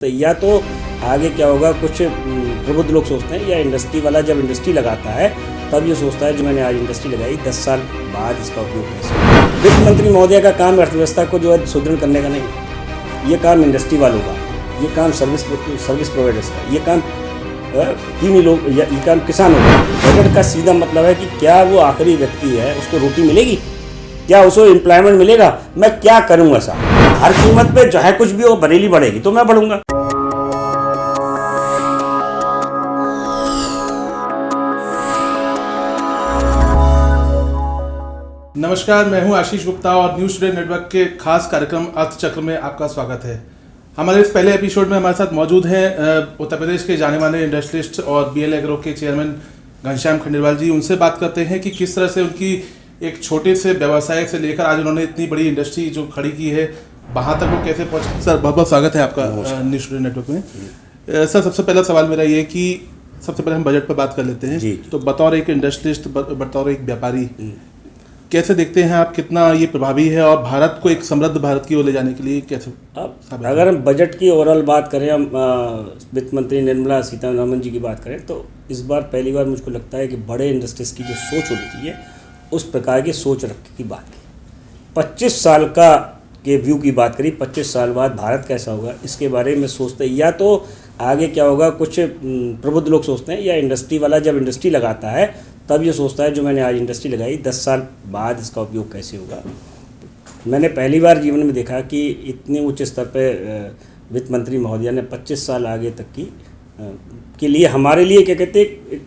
तो या तो आगे क्या होगा, कुछ प्रबुद्ध लोग सोचते हैं या इंडस्ट्री वाला जब इंडस्ट्री लगाता है तब ये सोचता है जो मैंने आज इंडस्ट्री लगाई 10 साल बाद इसका उपयोग कैसे होगा। वित्त मंत्री महोदय का काम अर्थव्यवस्था को जो है सुदृढ़ करने का नहीं है, ये काम इंडस्ट्री वालों का, ये काम सर्विस प्रोवाइडर्स का, ये काम तीन ही लोग, ये काम किसानों का। बजट का सीधा मतलब है कि क्या वो आखिरी व्यक्ति है उसको रोटी मिलेगी, क्या उसको एम्प्लॉयमेंट मिलेगा, मैं क्या करूँगा साहब। हर कीमत पे चाहे कुछ भी हो, बरेली बढ़ेगी तो मैं बढ़ूंगा। नमस्कार, मैं हूं आशीष गुप्ता और न्यूज़ टुडे नेटवर्क के खास कार्यक्रम अर्थचक्र में आपका स्वागत है। हमारे इस पहले एपिसोड में हमारे साथ मौजूद हैं उत्तर प्रदेश के जाने माने इंडस्ट्रियलिस्ट और BL एग्रो के चेयरमैन घनश्याम खंडेलवाल जी। उनसे बात करते हैं कि किस तरह से उनकी एक छोटे से व्यवसाय से लेकर आज उन्होंने इतनी बड़ी इंडस्ट्री जो खड़ी की है वहाँ तक वो कैसे पहुँचे। सर बहुत बहुत स्वागत है आपका न्यूज़ टुडे नेटवर्क में। सर सबसे पहला सवाल मेरा ये कि सबसे पहले हम बजट पर बात कर लेते हैं। तो बतौर एक इंडस्ट्रियलिस्ट, बतौर एक व्यापारी, कैसे देखते हैं आप, कितना ये प्रभावी है और भारत को एक समृद्ध भारत की ओर ले जाने के लिए कैसे? अब अगर हम बजट की ओवरऑल बात करें, हम वित्त मंत्री निर्मला सीतारमण जी की बात करें तो इस बार पहली बार मुझको लगता है कि बड़े इंडस्ट्रीज की जो सोच होनी चाहिए उस प्रकार की सोच रख की बात की। 25 साल का के व्यू की बात करी, 25 साल बाद भारत कैसा होगा इसके बारे में सोचते हैं। या तो आगे क्या होगा, कुछ प्रबुद्ध लोग सोचते हैं या इंडस्ट्री वाला जब इंडस्ट्री लगाता है तब ये सोचता है जो मैंने आज इंडस्ट्री लगाई 10 साल बाद इसका उपयोग कैसे होगा। मैंने पहली बार जीवन में देखा कि इतने उच्च स्तर पर वित्त मंत्री महोदया ने 25 साल आगे तक की के लिए हमारे लिए क्या कहते हैं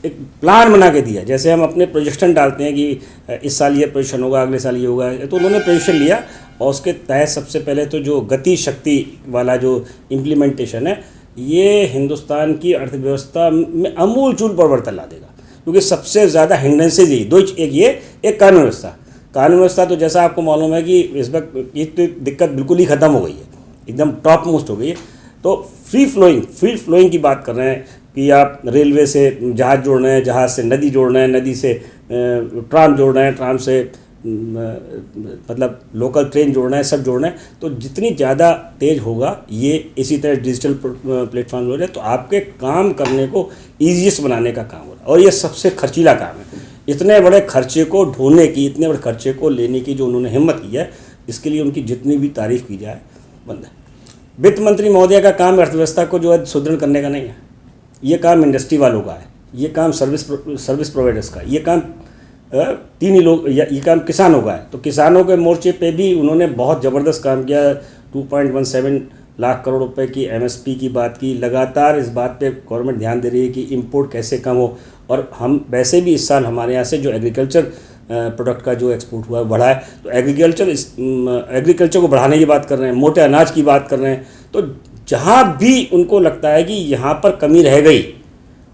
एक प्लान बना के दिया। जैसे हम अपने प्रोजेक्शन डालते हैं कि इस साल ये प्रोजेक्शन होगा, अगले साल ये होगा, तो उन्होंने प्रोजेक्शन लिया और उसके तहत सबसे पहले तो जो गति शक्ति वाला जो इम्प्लीमेंटेशन है ये हिंदुस्तान की अर्थव्यवस्था में आमूलचूल परिवर्तन ला देगा। क्योंकि सबसे ज़्यादा हिंड्रेंसेज यही दो, एक कानून व्यवस्था। कानून व्यवस्था तो जैसा आपको मालूम है कि इस वक्त ये तो दिक्कत बिल्कुल ही ख़त्म हो गई है, एकदम टॉप मोस्ट हो गई है। तो फ्री फ्लोइंग की बात कर रहे हैं कि आप रेलवे से जहाज़ जोड़ रहे हैं, जहाज़ से नदी जोड़ रहे हैं, नदी से ट्राम जोड़ रहे हैं, ट्राम से मतलब लोकल ट्रेन जोड़ रहे हैं, सब जोड़ रहे हैं। तो जितनी ज़्यादा तेज़ होगा ये इसी तरह डिजिटल प्लेटफॉर्म हो रहे हैं तो आपके काम करने को ईजीएस्ट बनाने का काम हो रहा है। और ये सबसे खर्चीला काम है। इतने बड़े खर्चे को ढोने की, इतने बड़े खर्चे को लेने की जो उन्होंने हिम्मत की है, इसके लिए उनकी जितनी भी तारीफ़ की जाए बंद है। वित्त मंत्री महोदय का काम अर्थव्यवस्था को जो है सुदृढ़ करने का नहीं है, ये काम इंडस्ट्री वालों का है, ये काम सर्विस प्रोवाइडर्स का, ये काम तीन ही लोग, ये काम किसानों का है। तो किसानों के मोर्चे पे भी उन्होंने बहुत ज़बरदस्त काम किया। 2.17 लाख करोड़ रुपए की MSP की बात की। लगातार इस बात पे गवर्नमेंट ध्यान दे रही है कि इंपोर्ट कैसे कम हो। और हम वैसे भी इस साल हमारे यहाँ से जो एग्रीकल्चर प्रोडक्ट का जो एक्सपोर्ट हुआ है बढ़ा है। तो एग्रीकल्चर को बढ़ाने की बात कर रहे हैं, मोटे अनाज की बात कर रहे हैं। तो जहाँ भी उनको लगता है कि यहाँ पर कमी रह गई,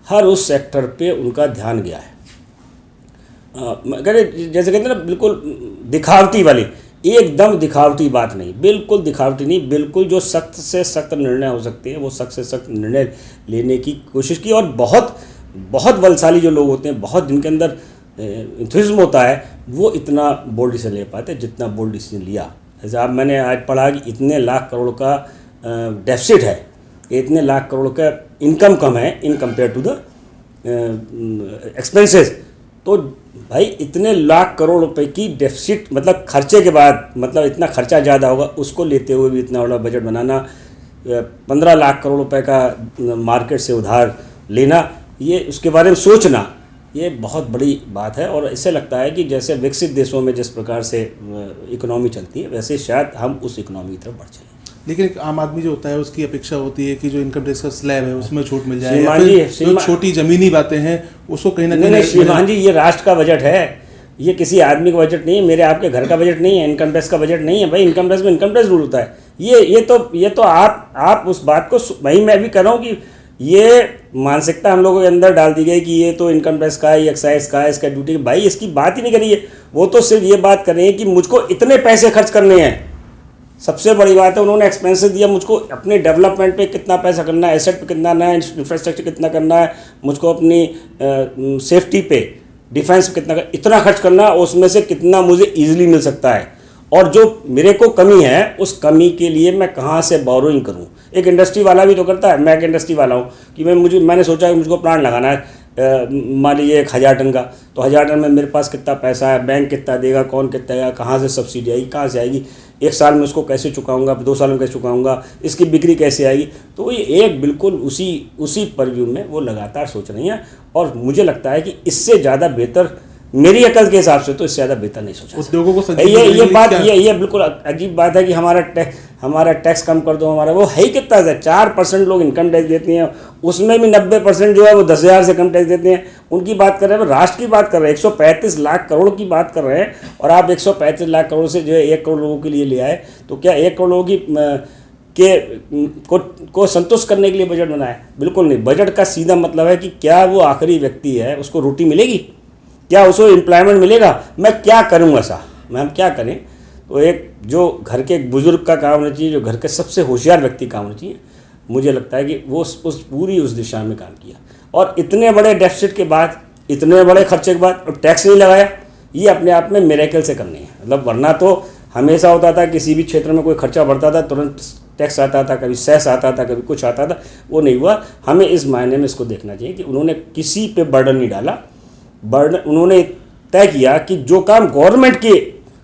हर उस सेक्टर पे उनका ध्यान गया है। जैसे कहते हैं ना, बिल्कुल दिखावटी वाली, एकदम दिखावटी बात नहीं, बिल्कुल दिखावटी नहीं, बिल्कुल जो सख्त से सख्त निर्णय हो सकते हैं वो सख्त से सख्त निर्णय लेने की कोशिश की। और बहुत बलशाली जो लोग होते हैं, बहुत जिनके अंदर इंथुजिज्म होता है, वो इतना बोल्ड डिसीजन ले पाते जितना बोल्ड डिसीजन लिया। जैसे आप, मैंने आज पढ़ा कि इतने लाख करोड़ का डेफिसिट है, इतने लाख करोड़ का इनकम कम है in compare to the expenses. तो भाई इतने लाख करोड़ रुपए की डेफिसिट, मतलब खर्चे के बाद, मतलब इतना खर्चा ज़्यादा होगा, उसको लेते हुए भी इतना बड़ा बजट बनाना, 15 लाख करोड़ रुपए का मार्केट से उधार लेना, ये उसके बारे में सोचना, ये बहुत बड़ी बात है। और इससे लगता है कि जैसे विकसित देशों में जिस प्रकार से इकोनॉमी चलती है वैसे शायद हम उस इकोनॉमी की तरफ बढ़ चलें। लेकिन एक आम आदमी जो होता है उसकी अपेक्षा होती है कि जो इनकम टैक्स का स्लैब है उसमें छूट मिल जाए, या फिर जो छोटी ज़मीनी बातें हैं उसको कहीं ना कहीं। नहीं श्रीमान जी, ये राष्ट्र का बजट है, ये किसी आदमी का बजट नहीं है, मेरे आपके घर का बजट नहीं है, इनकम टैक्स का बजट नहीं है। भाई इनकम टैक्स में इनकम टैक्स रूल होता है। ये तो आप उस बात को, भाई मैं भी कर रहा हूँ कि ये मानसिकता हम लोगों के अंदर डाल दी गई कि ये तो इनकम टैक्स का है, एक्साइज का है, इसका ड्यूटी। भाई इसकी बात ही नहीं करी है। वो तो सिर्फ ये बात कर रही है कि मुझको इतने पैसे खर्च करने हैं। सबसे बड़ी बात है, उन्होंने एक्सपेंसेस दिया, मुझको अपने डेवलपमेंट पे कितना पैसा करना है, एसेट पे कितना करना है, इंफ्रास्ट्रक्चर कितना करना है, मुझको अपनी सेफ्टी पे, डिफेंस पे कितना इतना खर्च करना है, उसमें से कितना मुझे ईजिली मिल सकता है। और जो मेरे को कमी है उस कमी के लिए मैं कहाँ से बोरोइंग करूँ। एक इंडस्ट्री वाला भी तो करता है, मैं एक इंडस्ट्री वाला हूँ कि मैंने सोचा कि मुझको प्लांट लगाना है, मान लीजिए 1000 टन का, तो 1000 टन में मेरे पास कितना पैसा है, बैंक कितना देगा, कौन कितना देगा, कहाँ से सब्सिडी आएगी, कहाँ से आएगी, 1 साल में उसको कैसे चुकाऊंगा, 2 साल में कैसे चुकाऊंगा, इसकी बिक्री कैसे आएगी। तो ये एक बिल्कुल उसी परव्यू में वो लगातार सोच रही हैं और मुझे लगता है कि इससे ज़्यादा बेहतर, मेरी अकल के हिसाब से तो इससे ज़्यादा बेहतर नहीं सोचा उद्योगों को ये बिल्कुल अजीब बात है कि हमारा टैक्स कम कर दो, हमारा वो है ही कितना है, 4% लोग इनकम टैक्स देते हैं, उसमें भी 90% जो है वो 10,000 से कम टैक्स देते हैं। उनकी बात कर रहे हैं, राष्ट्र की बात कर रहे हैं, 135 लाख करोड़ की बात कर रहे हैं और आप 135 लाख करोड़ से जो है 1 करोड़ लोगों के लिए ले आए, तो क्या 1 करोड़ लोगों को संतुष्ट करने के लिए बजट बनाया? बिल्कुल नहीं। बजट का सीधा मतलब है कि क्या वो आखिरी व्यक्ति है उसको रोटी मिलेगी, क्या उसको एम्प्लॉयमेंट मिलेगा, मैं क्या करूँगा हम क्या करें। तो एक जो घर के एक बुजुर्ग का काम होना चाहिए, जो घर के सबसे होशियार व्यक्ति काम होना चाहिए, मुझे लगता है कि वो उस दिशा में काम किया। और इतने बड़े डेफिसिट के बाद, इतने बड़े खर्चे के बाद टैक्स नहीं लगाया, ये अपने आप में मिरेकल से करनी है। मतलब वरना तो हमेशा होता था किसी भी क्षेत्र में कोई खर्चा बढ़ता था तुरंत टैक्स आता था, कभी सेस आता था, कभी कुछ आता था, वो नहीं हुआ। हमें इस मायने में इसको देखना चाहिए कि उन्होंने किसी पे बर्डन नहीं डाला, उन्होंने तय किया कि जो काम गवर्नमेंट के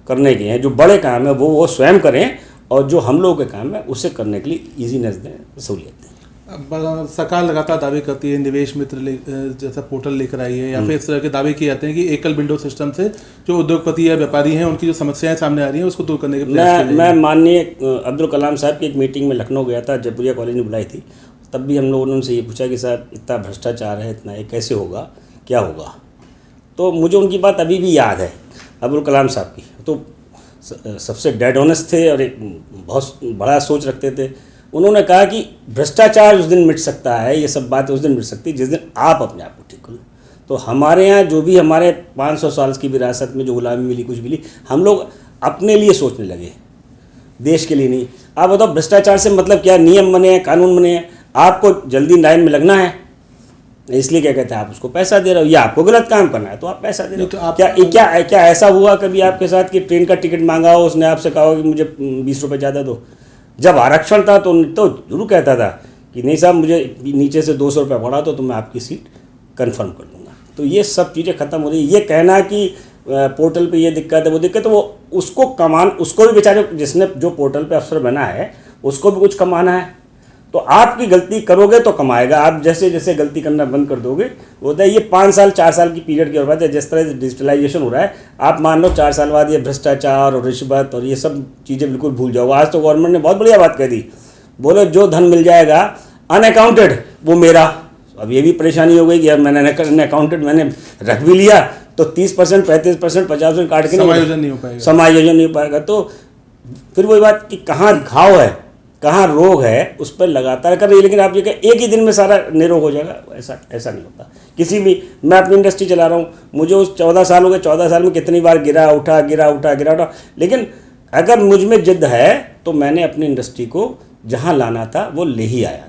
करने के हैं, जो बड़े काम है वो स्वयं करें और जो हम लोगों के काम है उसे करने के लिए ईजीनेस दें, सहूलियत दें। सरकार लगातार दावे करती है निवेश मित्र जैसा पोर्टल लेकर आई है, या फिर इस तरह के दावे किए जाते हैं कि एकल विंडो सिस्टम से जो उद्योगपति या व्यापारी हैं उनकी जो समस्याएं सामने आ रही हैं उसको दूर करने के प्रयास। मैं माननीय अब्दुल कलाम साहब की एक मीटिंग में लखनऊ गया था, जयपुरिया कॉलेज ने बुलाई थी, तब भी हम लोगों ने उनसे ये पूछा कि साहब इतना भ्रष्टाचार है, इतना ये कैसे होगा, क्या होगा। तो मुझे उनकी बात अभी भी याद है, अब्दुल कलाम साहब की। तो सबसे डेड ऑनेस्ट थे और एक बहुत बड़ा सोच रखते थे। उन्होंने कहा कि भ्रष्टाचार उस दिन मिट सकता है, ये सब बातें उस दिन मिट सकती है जिस दिन आप अपने आप को ठीक करो। तो हमारे यहाँ जो भी हमारे 500 साल की विरासत में जो गुलामी मिली, कुछ मिली, हम लोग अपने लिए सोचने लगे, देश के लिए नहीं। आप बताओ भ्रष्टाचार से मतलब क्या? नियम बने हैं, कानून बने हैं, आपको जल्दी लाइन में लगना है, इसलिए क्या कहते हैं आप उसको पैसा दे रहे हो, या आपको गलत काम करना है तो आप पैसा दे रहे हो। तो क्या ऐसा हुआ कभी आपके साथ कि ट्रेन का टिकट मांगा हो, उसने आपसे कहा हो कि मुझे 20 रुपये ज़्यादा दो? जब आरक्षण था तो जरूर कहता था कि नहीं साहब मुझे नीचे से 200 रुपये बढ़ा तो मैं आपकी सीट कन्फर्म कर दूँगा। तो ये सब चीज़ें ख़त्म हो रही है। ये कहना कि पोर्टल पे ये दिक्कत है वो दिक्कत, तो वो उसको भी बेचारे जिसने जो पोर्टल पे अफसर बना है उसको भी कुछ कमाना है। तो आपकी गलती करोगे तो कमाएगा, आप जैसे जैसे गलती करना बंद कर दोगे वो होता है। ये 5 साल 4 साल की पीरियड की बात है। जिस तरह से डिजिटलाइजेशन हो रहा है, आप मान लो 4 साल बाद ये भ्रष्टाचार और रिश्वत और ये सब चीज़ें बिल्कुल भूल जाओगे। आज तो गवर्नमेंट ने बहुत बढ़िया बात कह दी, बोले जो धन मिल जाएगा अनअकाउंटेड वो मेरा। अब ये भी परेशानी हो गई कि अब मैंने अनअकाउंटेड मैंने रख भी लिया तो 30%, 35%, 50% काट के समायोजन नहीं हो पाएगा। तो फिर वही बात कि कहाँ घाव है, कहाँ रोग है, उस पर लगातार कर रही है। लेकिन आप ये कहें एक ही दिन में सारा निरोग हो जाएगा, ऐसा नहीं होता। किसी भी, मैं अपनी इंडस्ट्री चला रहा हूँ, मुझे उस 14 साल हो गए, 14 साल में कितनी बार गिरा उठा, लेकिन अगर मुझ में जिद है तो मैंने अपनी इंडस्ट्री को जहाँ लाना था वो ले ही आया।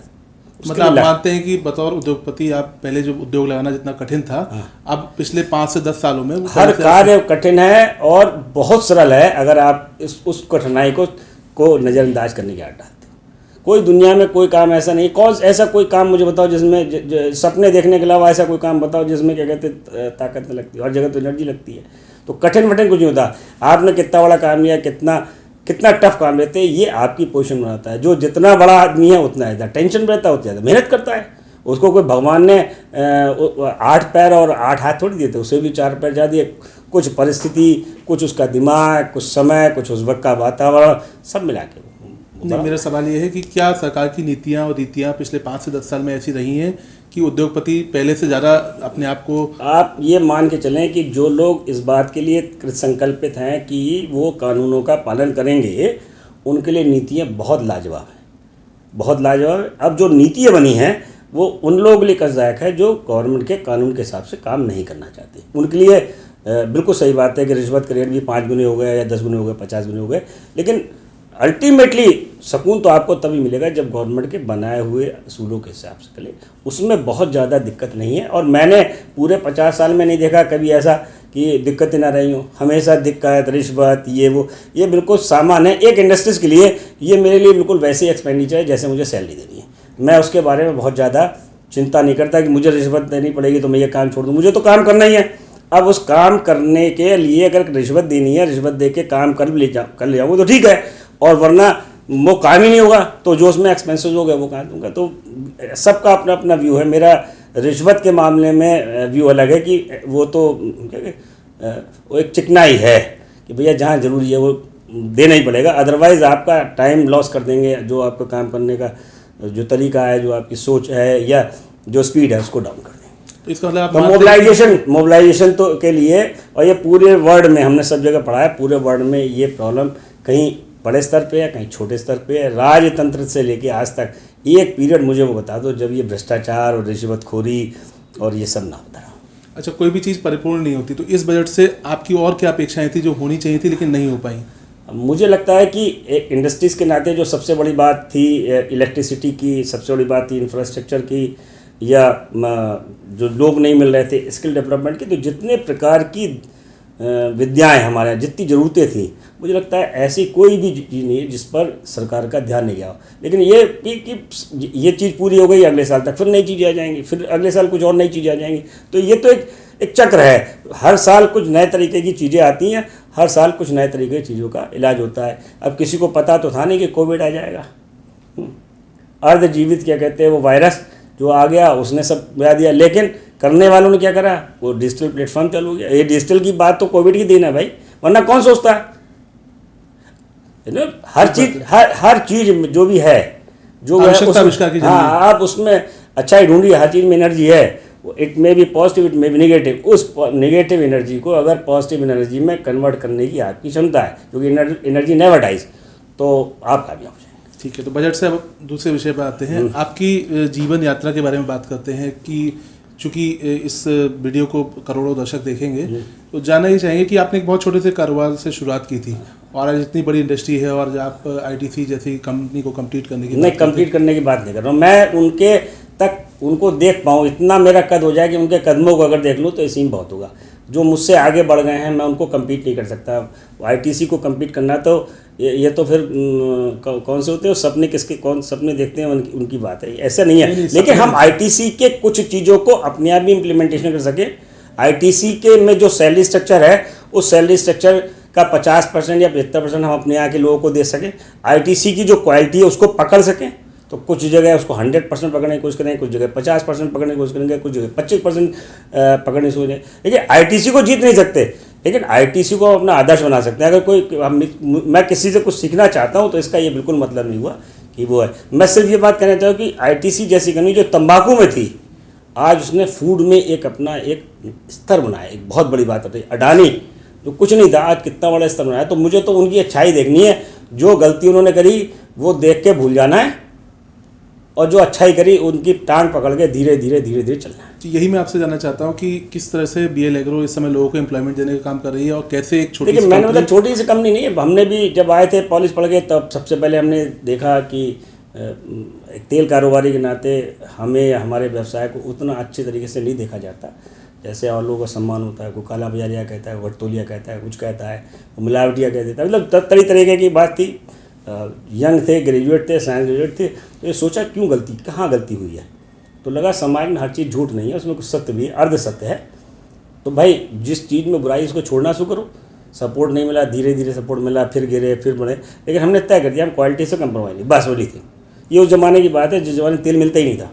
मतलब आप मानते हैं कि बतौर उद्योगपति आप पहले जो उद्योग लगाना जितना कठिन था, अब पिछले 5 से 10 सालों में हर कार्य कठिन है और बहुत सरल है अगर आप उस कठिनाई को नज़रअंदाज करने की आदत डालते हो। कोई दुनिया में कोई काम ऐसा नहीं, ऐसा कोई काम मुझे बताओ जिसमें सपने देखने के अलावा ऐसा कोई काम बताओ जिसमें क्या कहते ताकत न लगती है। हर जगह तो एनर्जी लगती है। तो कठिन कुछ नहीं होता। आपने कितना बड़ा काम लिया, कितना टफ काम लेते हैं, ये आपकी पोजीशन बनाता है। जो जितना बड़ा आदमी है उतना ज़्यादा टेंशन रहता है, उतना ज़्यादा मेहनत करता है। उसको कोई भगवान ने 8 पैर और 8 हाथ थोड़ी दिए थे, उसे भी 4 पैर जा दिए। कुछ परिस्थिति, कुछ उसका दिमाग, कुछ समय, कुछ उस वक्त का वातावरण, सब मिला के। नहीं, मेरा सवाल ये है कि क्या सरकार की नीतियाँ और रीतियाँ पिछले 5 से 10 साल में ऐसी रही हैं कि उद्योगपति पहले से ज़्यादा अपने आप को, आप ये मान के चलें कि जो लोग इस बात के लिए संकल्पित हैं कि वो कानूनों का पालन करेंगे, उनके लिए नीतियाँ बहुत लाजवाब हैं, बहुत लाजवाब है। अब जो नीतियाँ बनी हैं वो उन लोगों के लिए कष्टदायक है जो गवर्नमेंट के कानून के हिसाब से काम नहीं करना चाहते। उनके लिए बिल्कुल सही बात है कि रिश्वत के रेट भी 5 गुने हो गए या 10 गुने हो गए, 50 गुने हो गए, लेकिन अल्टीमेटली सुकून तो आपको तभी मिलेगा जब गवर्नमेंट के बनाए हुए असूलों के हिसाब से चले। उसमें बहुत ज़्यादा दिक्कत नहीं है। और मैंने पूरे 50 साल में नहीं देखा कभी ऐसा कि दिक्कतें ना रही हों। हमेशा दिक्कत, रिश्वत, ये बिल्कुल सामान्य है एक इंडस्ट्रीज़ के लिए। ये मेरे लिए बिल्कुल वैसे एक्सपेंडिचर है जैसे मुझे सैलरी देनी है। मैं उसके बारे में बहुत ज़्यादा चिंता नहीं करता कि मुझे रिश्वत देनी पड़ेगी तो मैं ये काम छोड़ दूँ। मुझे तो काम करना ही है। अब उस काम करने के लिए अगर रिश्वत देनी है, रिश्वत दे के काम कर ले जाऊँ तो ठीक है, और वरना वो काम ही नहीं होगा तो जो उसमें एक्सपेंसेस हो गए वो कहाँ दूंगा। तो सबका अपना अपना व्यू है। मेरा रिश्वत के मामले में व्यू अलग है कि वो तो वो एक चिकनाई है कि भैया जहाँ ज़रूरी है वो देना ही पड़ेगा, अदरवाइज़ आपका टाइम लॉस कर देंगे। जो आपका काम करने का जो तरीका है, जो आपकी सोच है या जो स्पीड है उसको डाउन कर देंगे। तो इसका मतलब तो मोबिलाइजेशन तो के लिए, और ये पूरे वर्ल्ड में हमने सब जगह पढ़ा है, पूरे वर्ल्ड में ये प्रॉब्लम कहीं बड़े स्तर पे है, कहीं छोटे स्तर पे है। राजतंत्र से लेके आज तक एक पीरियड मुझे वो बता दो जब ये भ्रष्टाचार और रिश्वतखोरी और ये सब ना होता रहा। अच्छा, कोई भी चीज़ परिपूर्ण नहीं होती, तो इस बजट से आपकी और क्या अपेक्षाएं थी जो होनी चाहिए थी लेकिन नहीं हो पाई? मुझे लगता है कि एक इंडस्ट्रीज़ के नाते जो सबसे बड़ी बात थी इलेक्ट्रिसिटी की, सबसे बड़ी बात थी इंफ्रास्ट्रक्चर की, या जो लोग नहीं मिल रहे थे स्किल डेवलपमेंट की, तो जितने प्रकार की विद्याएं हमारे यहाँ जितनी ज़रूरतें थी, मुझे लगता है ऐसी कोई भी चीज़ नहीं है जिस पर सरकार का ध्यान नहीं गया हो। लेकिन ये कि ये चीज़ पूरी हो गई, अगले साल तक फिर नई चीज़ें आ जाएंगी, फिर अगले साल कुछ और नई चीज़ें आ जाएंगी। तो ये तो एक चक्र है। हर साल कुछ नए तरीके की चीज़ें आती हैं, हर साल कुछ नए तरीके की चीज़ों का इलाज होता है। अब किसी को पता तो था नहीं कि कोविड आ जाएगा। अर्धजीवित क्या कहते हैं, वो वायरस जो आ गया उसने सब मिला दिया, लेकिन करने वालों ने क्या करा, वो डिजिटल प्लेटफॉर्म चालू हो गया। ये डिजिटल की बात तो कोविड की देना है भाई, वरना कौन सोचता है। हर चीज़ जो भी है, जो हाँ, आप उसमें अच्छा ही ढूंढिए। हर चीज़ में एनर्जी है, it may be positive, it may be negative. उस नेगेटिव एनर्जी को अगर पॉजिटिव एनर्जी में कन्वर्ट करने की आपकी क्षमता है, क्योंकि एनर्जी नेवर डाइज, तो आप कामयाब हो जाएंगे। ठीक है, तो बजट से अब दूसरे विषय पर आते हैं। आपकी जीवन यात्रा के बारे में बात करते हैं कि चूँकि इस वीडियो को करोड़ों दर्शक देखेंगे, तो जानना ही चाहेंगे कि आपने एक बहुत छोटे से कारोबार से शुरुआत की थी और आज इतनी बड़ी इंडस्ट्री है, और आप ITC जैसी कंपनी को कंप्लीट करने की कंप्लीट करने की बात नहीं कर रहा हूँ मैं। उनको देख पाऊँ, इतना मेरा कद हो जाए कि उनके कदमों को अगर देख लूँ तो इसी में बहुत होगा। जो मुझसे आगे बढ़ गए हैं मैं उनको कम्पीट नहीं कर सकता। ITC को कम्पीट करना तो ये तो फिर कौन से होते हैं सपने, किसके कौन सपने देखते हैं उनकी बात है, ऐसा नहीं है। लेकिन हम ITC के कुछ चीज़ों को अपने आप भी इम्प्लीमेंटेशन कर सके। ITC के में जो सैलरी स्ट्रक्चर है, उस सैलरी स्ट्रक्चर का 50% या 75% हम अपने यहाँ के लोगों को दे सकें। ITC की जो क्वालिटी है उसको पकड़ सकें। तो कुछ जगह उसको 100% पकड़ने की कोशिश करेंगे, कुछ जगह 50% पकड़ने की कोशिश करेंगे, कुछ जगह 25% पकड़ने की कोशिश करेंगे। देखिए ITC को जीत नहीं सकते, लेकिन ITC को अपना आदर्श बना सकते हैं। अगर कोई मैं किसी से कुछ सीखना चाहता हूँ तो इसका ये बिल्कुल मतलब नहीं हुआ कि वो है। मैं सिर्फ ये बात कहना चाहूँ कि ITC जैसी कंपनी जो तंबाकू में थी, आज उसने फूड में एक अपना एक स्तर बनाया। एक बहुत बड़ी बात होती है, अडानी जो कुछ नहीं था आज कितना बड़ा स्तर बनाया। तो मुझे तो उनकी अच्छाई देखनी है। जो गलती उन्होंने करी वो देख के भूल जाना है, और जो अच्छाई करी उनकी टांग पकड़ के धीरे धीरे चलना है। तो यही मैं आपसे जानना चाहता हूँ कि किस तरह से BL एग्रो इस समय लोगों को एम्प्लॉयमेंट देने का काम कर रही है, और कैसे एक छोटी देखिए मैंने मतलब छोटी सी कंपनी नहीं है। हमने भी जब आए थे पॉलिश पढ़ के, तब सबसे पहले हमने देखा कि एक तेल कारोबारी के नाते हमें हमारे व्यवसाय को उतना अच्छे तरीके से नहीं देखा जाता जैसे और लोगों का सम्मान होता है। कोई काला बाजारिया कहता है, वटतोलिया कहता है, कुछ कहता है, मिलावटिया कह देता है। मतलब तरीके की बात थी। यंग थे, ग्रेजुएट थे, साइंस ग्रेजुएट थे। तो ये सोचा क्यों गलती, कहाँ गलती हुई है। तो लगा समाज में हर चीज़ झूठ नहीं है, उसमें कुछ सत्य भी है, अर्ध सत्य है। तो भाई जिस चीज़ में बुराई उसको छोड़ना शुरू करो। सपोर्ट नहीं मिला, धीरे धीरे सपोर्ट मिला, फिर गिरे, फिर बढ़े, लेकिन हमने तय कर दिया हम क्वालिटी से कंप्रोमाइज नहीं, बस बोली थी। ये उस ज़माने की बात है जिस ज़माने तेल मिलता ही नहीं था।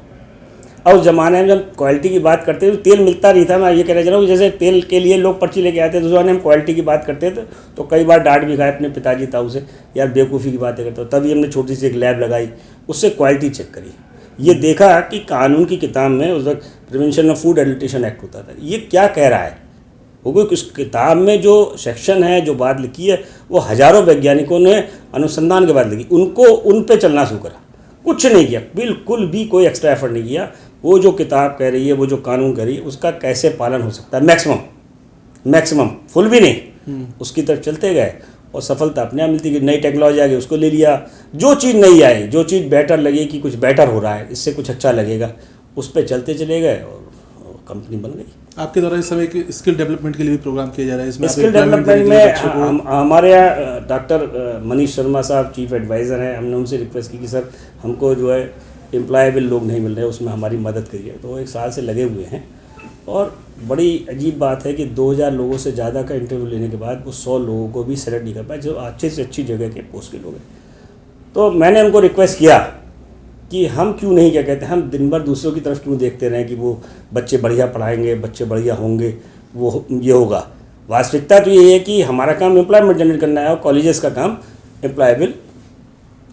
और उस ज़माने में जब क्वालिटी की बात करते थे तो तेल मिलता नहीं था। मैं ये कहना चाह रहा हूँ जैसे तेल के लिए लोग पर्ची लेके आते थे, उस ज़माने हम क्वालिटी की बात करते थे तो कई बार डांट भी खाए अपने पिताजी ताऊ से, यार बेवकूफ़ी की बातें करते हो। तभी हमने छोटी सी एक लैब लगाई, उससे क्वालिटी चेक करी। ये देखा कि कानून की किताब में उस वक्त prevention of food adulteration act होता था, ये क्या कह रहा है। वो कोई उस किताब में जो सेक्शन है, जो बात लिखी है, वो हज़ारों वैज्ञानिकों ने अनुसंधान के बाद लिखी। उनको उन पे चलना शुरू करा, कुछ नहीं किया, बिल्कुल भी कोई एक्स्ट्रा एफर्ट नहीं किया। वो जो किताब कह रही है, वो जो कानून कह रही है, उसका कैसे पालन हो सकता है, मैक्सिमम फुल भी नहीं, उसकी तरफ चलते गए और सफलता अपने आप मिलती। कि नई टेक्नोलॉजी आ गई, उसको ले लिया। जो चीज़ नहीं आई, जो चीज़ बेटर लगी कि कुछ बेटर हो रहा है, इससे कुछ अच्छा लगेगा, उस पर चलते चले गए और कंपनी बन गई। आपके द्वारा इस समय स्किल डेवलपमेंट के लिए भी प्रोग्राम किया जा रहा है, इसमें स्किल डेवलपमेंट में हमारे यहाँ डॉक्टर मनीष शर्मा साहब चीफ एडवाइज़र हैं। हमने उनसे रिक्वेस्ट की कि सर हमको जो है एम्प्लॉयबल लोग नहीं मिल रहे, उसमें हमारी मदद करिए। तो वो 1 साल से लगे हुए हैं और बड़ी अजीब बात है कि 2000 लोगों से ज़्यादा का इंटरव्यू लेने के बाद वो 100 लोगों को भी सेलेक्ट नहीं कर पाए, जो अच्छे से अच्छी जगह के पोस्ट के लोग हैं। तो मैंने उनको रिक्वेस्ट किया कि हम क्यों नहीं, क्या कहते हैं, हम दिन भर दूसरों की तरफ क्यों देखते रहें कि वो बच्चे बढ़िया पढ़ाएंगे, बच्चे बढ़िया होंगे, वो ये होगा। वास्तविकता तो ये है कि हमारा काम एम्प्लॉयमेंट जनरेट करना है और कॉलेजेस का काम एम्प्लॉयबल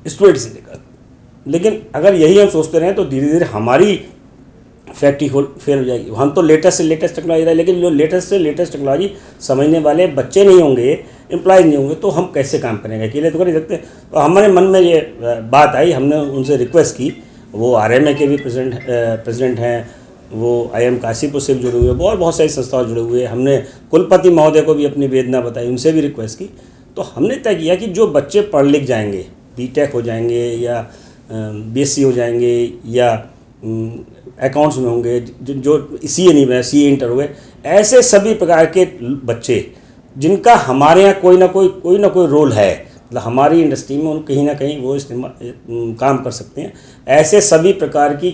स्टूडेंट से लेकर। लेकिन अगर यही हम सोचते रहें तो धीरे धीरे हमारी फैक्ट्री फेल हो जाएगी। हम तो लेटेस्ट से लेटेस्ट टेक्नोलॉजी रहे, लेकिन जो लेटेस्ट से लेटेस्ट टेक्नोलॉजी समझने वाले बच्चे नहीं होंगे, एम्प्लॉयज नहीं होंगे, तो हम कैसे काम करेंगे, अकेले तो कर नहीं सकते। तो हमारे मन में ये बात आई, हमने उनसे रिक्वेस्ट की। वो RMA के भी प्रेसिडेंट हैं, वो IIM काशीपुर से भी जुड़े हुए, बहुत सारी संस्थाओं जुड़े हुए। हमने कुलपति महोदय को भी अपनी वेदना बताई, उनसे भी रिक्वेस्ट की। तो हमने तय किया कि जो बच्चे पढ़ लिख जाएंगे, BTech हो जाएंगे या BSc हो जाएंगे या अकाउंट्स में होंगे, जो CA नहीं बने, CA इंटर हुए, ऐसे सभी प्रकार के बच्चे जिनका हमारे यहाँ कोई ना कोई रोल है, मतलब हमारी इंडस्ट्री में उन कहीं ना कहीं वो काम कर सकते हैं, ऐसे सभी प्रकार के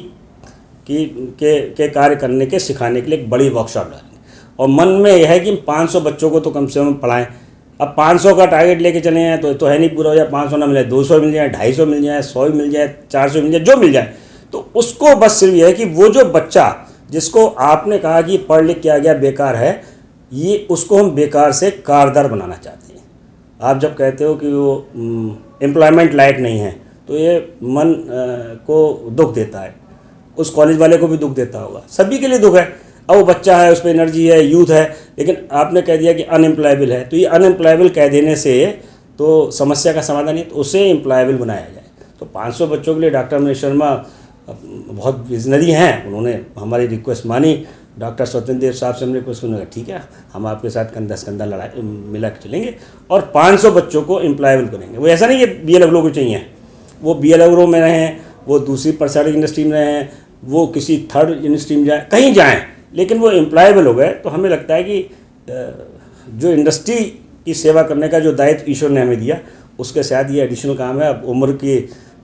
कार्य करने के सिखाने के लिए एक बड़ी वर्कशॉप डालेंगे। और मन में यह है कि 500 बच्चों को तो कम से कम पढ़ाएं। अब 500 का टारगेट लेके चले हैं तो है नहीं पूरा हो जाए, 500 ना मिले, 200 मिल जाए, 250 मिल जाए, 100 मिल जाए, 400 मिल जाए, जो मिल जाए। तो उसको बस सिर्फ यह है कि वो जो बच्चा जिसको आपने कहा कि पढ़ लिख के आ गया बेकार है, ये उसको हम बेकार से कारगर बनाना चाहते हैं। आप जब कहते हो कि वो एम्प्लॉयमेंट लायक नहीं है तो ये मन को दुख देता है, उस कॉलेज वाले को भी दुख देता होगा, सभी के लिए दुख है। अब वो बच्चा है, उस पर एनर्जी है, यूथ है, लेकिन आपने कह दिया कि अनएम्प्लॉयबल है। तो ये अनएम्प्लॉयबल कह देने से तो समस्या का समाधान नहीं, तो उसे एम्प्लॉयबल बनाया जाए। तो 500 बच्चों के लिए डॉक्टर मनीष शर्मा बहुत विजनरी हैं, उन्होंने हमारी रिक्वेस्ट मानी। डॉक्टर स्वतंत्र देव साहब से हमने रिक्वेस्ट की, ठीक है हम आपके साथ कंधा से कंधा लड़ाई मिला के चलेंगे और 500 बच्चों को एम्प्लॉयबल करेंगे। वो ऐसा नहीं कि BLO को चाहिए, वो BLO में रहें, वो दूसरी परसाडिक इंडस्ट्री में रहें, वो किसी थर्ड इंडस्ट्री में जाएँ, कहीं जाएँ, लेकिन वो एम्प्लॉयबल हो गए। तो हमें लगता है कि जो इंडस्ट्री की सेवा करने का जो दायित्व ईश्वर ने हमें दिया, उसके साथ ये एडिशनल काम है। अब उम्र की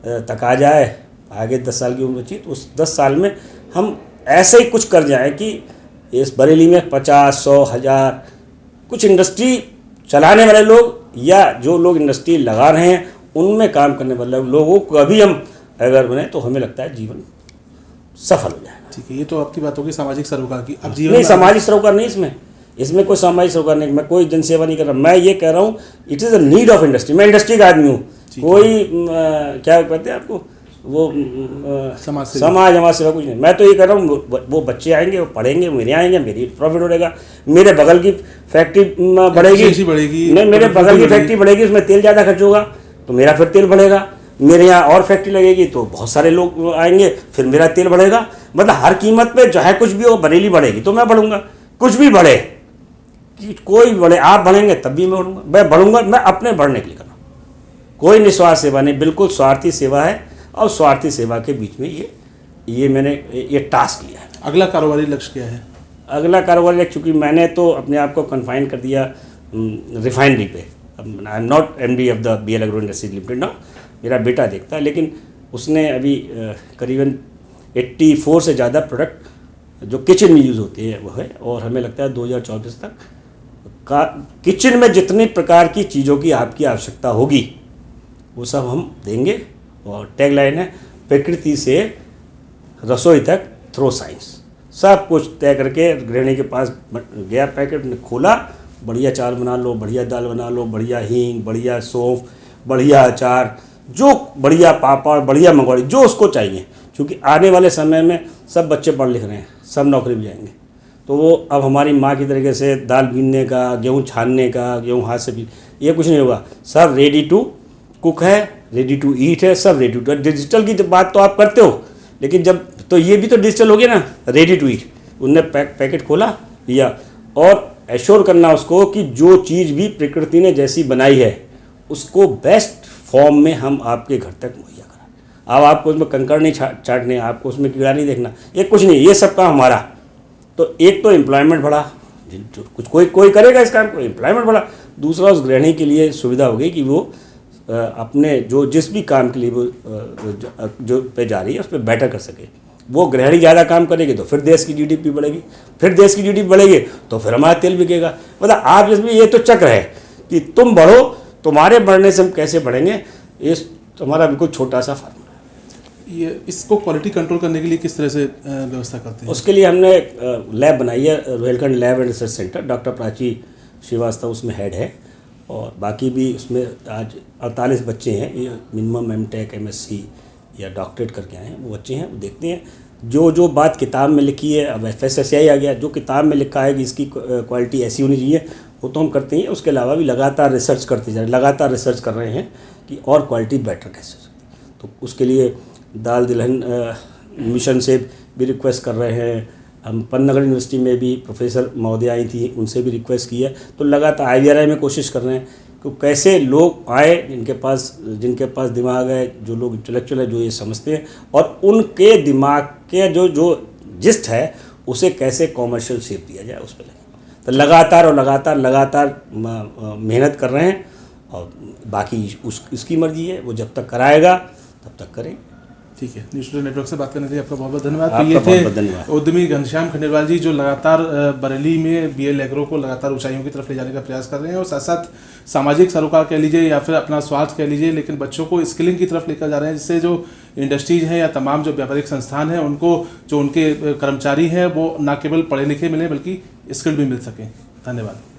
तकाजा है, आगे 10 साल की उम्र बची, तो उस 10 साल में हम ऐसे ही कुछ कर जाएं कि इस बरेली में 50, 100, 1000 कुछ इंडस्ट्री चलाने वाले लोग या जो लोग इंडस्ट्री लगा रहे हैं उनमें काम करने वाले लोगों को अभी हम अगर बने तो हमें लगता है जीवन सफल हो जाएगा। ठीक है, ये तो आपकी बात होगी सामाजिक सरोकार की। अब जीवन नहीं, सामाजिक सरोकार नहीं, इसमें कोई सामाजिक सरोकार नहीं। मैं कोई जनसेवा नहीं कर रहा, मैं ये कह रहा हूँ it is a need of industry. मैं इंडस्ट्री का आदमी हूँ, कोई क्या कहते हैं आपको, वो समाज सेवा कुछ नहीं। मैं तो ये कर रहा हूँ, वो बच्चे आएंगे, वो पढ़ेंगे, मेरे आएंगे, मेरी प्रॉफिट बढ़ेगा, मेरे बगल की फैक्ट्री बढ़ेगी, नहीं मेरे बगल की फैक्ट्री बढ़ेगी, उसमें तेल ज़्यादा खर्च होगा तो मेरा फिर तेल बढ़ेगा, मेरे यहाँ और फैक्ट्री लगेगी तो बहुत सारे लोग आएंगे, फिर मेरा तेल बढ़ेगा। मतलब हर कीमत पे चाहे कुछ भी हो, बरेली बढ़ेगी तो मैं बढ़ूंगा, कुछ भी बढ़े, कोई बढ़े, आप बढ़ेंगे तब भी मैं बढ़ूंगा, मैं अपने बढ़ने के लिए कर रहा हूँ। कोई निस्वार्थ सेवा नहीं, बिल्कुल स्वार्थी सेवा है और स्वार्थी सेवा के बीच में ये मैंने ये टास्क लिया है। अगला कारोबारी लक्ष्य क्या है? अगला कारोबारी लक्ष्य, चूँकि मैंने तो अपने आप को कन्फाइन कर दिया रिफाइनरी पे। I am not MD of the BL Agro Industries Limited now, मेरा बेटा देखता है, लेकिन उसने अभी करीबन 84 से ज़्यादा प्रोडक्ट जो किचन में यूज़ होते हैं वो है, और हमें लगता है 2024 तक का किचन में जितनी प्रकार की चीज़ों की आपकी आवश्यकता होगी वो सब हम देंगे। और टैगलाइन है प्रकृति से रसोई तक थ्रो साइंस। सब कुछ तय करके गृहिणी के पास गया, पैकेट ने खोला, बढ़िया चावल बना लो, बढ़िया दाल बना लो, बढ़िया हींग, बढ़िया सौंफ, बढ़िया अचार, जो बढ़िया पापड़, बढ़िया मंगवाड़ी, जो उसको चाहिए। क्योंकि आने वाले समय में सब बच्चे पढ़ लिख रहे हैं, सब नौकरी भी जाएंगे, तो वो अब हमारी माँ की तरीके से दाल बीनने का, गेहूँ छानने का, गेहूँ हाथ से भी, ये कुछ नहीं होगा। सब रेडी टू कुक है, रेडी टू ईट है, सब रेडी टू। डिजिटल की बात तो आप करते हो, लेकिन जब तो ये भी तो डिजिटल हो गया ना, रेडी टू ईट। उनने पैकेट खोला लिया, और एश्योर करना उसको कि जो चीज़ भी प्रकृति ने जैसी बनाई है उसको बेस्ट फॉर्म में हम आपके घर तक मुहैया कराएं। अब आपको उसमें कंकड़ नहीं चाटने, आपको उसमें कीड़ा नहीं देखना, ये कुछ नहीं, ये सब काम हमारा। तो एक तो एम्प्लॉयमेंट बढ़ा, कुछ कोई करेगा इस काम को, एम्प्लॉयमेंट बढ़ा। दूसरा, उस गृहिणी के लिए सुविधा हो गई कि वो अपने जिस भी काम के लिए वो जो पे जा रही है उस पर बेटर कर सके। वो गृहिणी ज़्यादा काम करेगी तो फिर देश की जीडीपी बढ़ेगी, फिर देश की जीडीपी बढ़ेगी तो फिर हमारा तेल बिकेगा। मतलब आप इसमें ये तो चक्र है कि तुम बढ़ो, तुम्हारे बढ़ने से हम कैसे बढ़ेंगे, ये तुम्हारा बिल्कुल छोटा सा फार्मूला। ये इसको क्वालिटी कंट्रोल करने के लिए किस तरह से व्यवस्था करते हैं? उसके लिए हमने लैब बनाई है, Rohilkhand lab and research centre. Doctor Prachi Srivastava उसमें हेड है, और बाकी भी उसमें आज 48 बच्चे हैं, ये मिनिमम एमटेक एमएससी या डॉक्टरेट करके आए हैं, वो बच्चे हैं। वो देखते हैं जो बात किताब में लिखी है, अब FSSAI आ गया, जो किताब में लिखा है कि इसकी क्वालिटी ऐसी होनी चाहिए वो तो हम करते हैं। उसके अलावा भी लगातार रिसर्च करते जा रहे हैं, लगातार रिसर्च कर रहे हैं कि और क्वालिटी बेटर कैसे हो सकती है। तो उसके लिए दाल तिलहन मिशन से भी रिक्वेस्ट कर रहे हैं। हम पन्नगढ़ यूनिवर्सिटी में भी प्रोफेसर महोदय आई थी, उनसे भी रिक्वेस्ट की है। तो लगातार IVRI में कोशिश कर रहे हैं कि कैसे लोग आए जिनके पास दिमाग है, जो लोग इंटेलेक्चुअल है, जो ये समझते हैं, और उनके दिमाग के जो जिस्ट है उसे कैसे कॉमर्शियल शेप दिया जाए, उस पर लगे। तो लगातार मेहनत कर रहे हैं, और बाकी इसकी मर्जी है, वो जब तक कराएगा तब तक करेंगे। ठीक है, न्यूज़ टुडे नेटवर्क से बात करने के लिए आपका बहुत बहुत धन्यवाद। आपका बहुत धन्यवाद। उद्यमी घनश्याम खंडेलवाल जी, जो लगातार बरेली में BL एग्रो को लगातार ऊंचाइयों की तरफ ले जाने का प्रयास कर रहे हैं, और साथ साथ सामाजिक सरोकार कह लीजिए या फिर अपना स्वार्थ कह लीजिए, लेकिन बच्चों को स्किलिंग की तरफ लेकर जा रहे हैं, जिससे जो इंडस्ट्रीज हैं या तमाम जो व्यापारिक संस्थान हैं उनको जो उनके कर्मचारी हैं वो न केवल पढ़े लिखे मिले बल्कि स्किल भी मिल सकें। धन्यवाद।